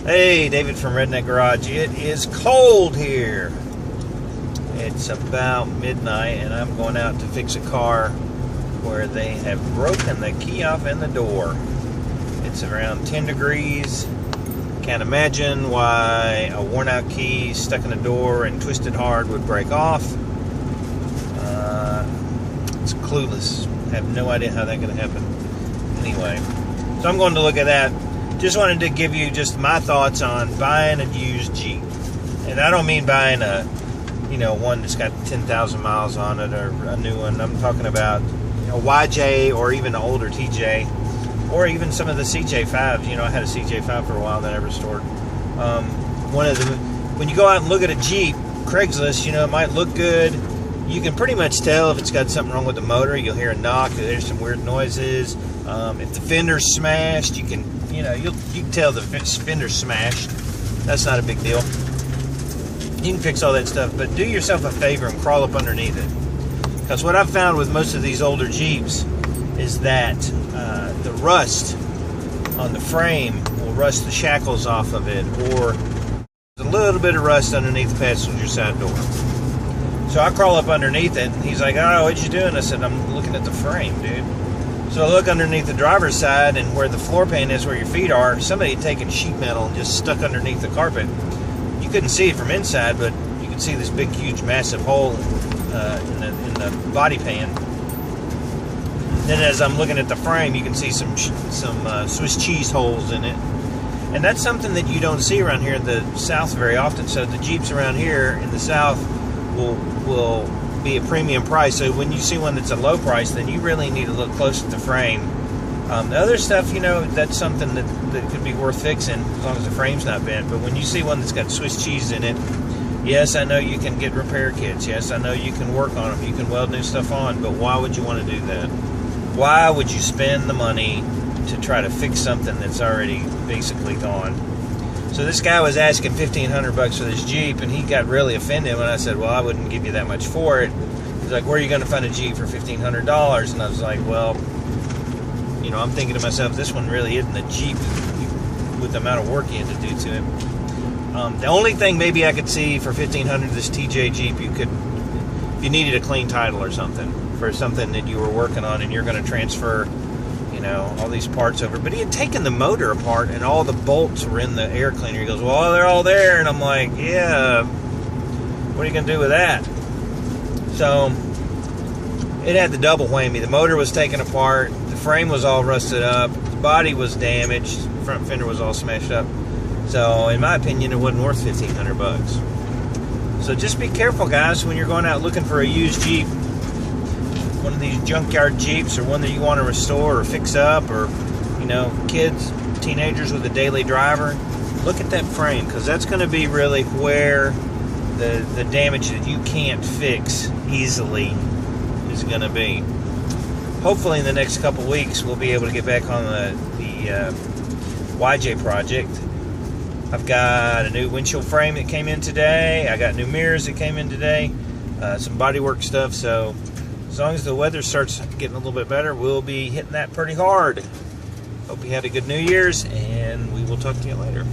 Hey, David from Redneck Garage. It is cold here. It's about midnight, and I'm going out to fix a car where they have broken the key off in the door. It's around 10 degrees. Can't imagine why a worn-out key stuck in the door and twisted hard would break off. It's clueless. I have no idea how that could happen. Anyway, so I'm going to look at that. Just wanted to give you just my thoughts on buying a used Jeep. And I don't mean buying a, one that's got 10,000 miles on it or a new one. I'm talking about a YJ or even an older TJ or even some of the CJ5s. I had a CJ5 for a while that I restored. When you go out and look at a Jeep, Craigslist, it might look good. You can pretty much tell if it's got something wrong with the motor. You'll hear a knock. There's some weird noises. If the fender's smashed, you can tell the fender's smashed. That's not a big deal. You can fix all that stuff, but do yourself a favor and crawl up underneath it. Because what I've found with most of these older Jeeps is that the rust on the frame will rust the shackles off of it, or a little bit of rust underneath the passenger side door. So I crawl up underneath it, and he's like, "Oh, what you doing?" I said, "I'm looking at the frame, dude." So I look underneath the driver's side, and where the floor pan is, where your feet are, somebody had taken sheet metal and just stuck underneath the carpet. You couldn't see it from inside, but you could see this big, huge, massive hole in the body pan. Then as I'm looking at the frame, you can see some Swiss cheese holes in it. And that's something that you don't see around here in the South very often. So the Jeeps around here in the South will be a premium price. So when you see one that's a low price, then you really need to look close at the frame. The other stuff, that's something that could be worth fixing as long as the frame's not bent. But when you see one that's got Swiss cheese in it, yes, I know you can get repair kits. Yes, I know you can work on them. You can weld new stuff on. But why would you want to do that? Why would you spend the money to try to fix something that's already basically gone? So this guy was asking $1,500 for this Jeep, and he got really offended when I said, "Well, I wouldn't give you that much for it." He's like, "Where are you going to find a Jeep for $1,500? And I was like, "Well, I'm thinking to myself, this one really isn't a Jeep with the amount of work you had to do to it." The only thing maybe I could see for $1,500, this TJ Jeep, if you needed a clean title or something for something that you were working on, and you're going to transfer all these parts over. But he had taken the motor apart, and all the bolts were in the air cleaner. He goes, "Well, they're all there." And I'm like, "Yeah, what are you going to do with that?" So it had the double whammy. The motor was taken apart, the frame was all rusted up, the body was damaged, the front fender was all smashed up. So in my opinion, it wasn't worth $1,500. So just be careful, guys, when you're going out looking for a used Jeep, one of these junkyard Jeeps, or one that you want to restore or fix up, or kids, teenagers with a daily driver. Look at that frame, because that's going to be really where the damage that you can't fix easily is going to be. Hopefully in the next couple weeks we'll be able to get back on the YJ project. I've got a new windshield frame that came in today. I got new mirrors that came in today, some bodywork stuff. So as long as the weather starts getting a little bit better, we'll be hitting that pretty hard. Hope you had a good New Year's, and we will talk to you later.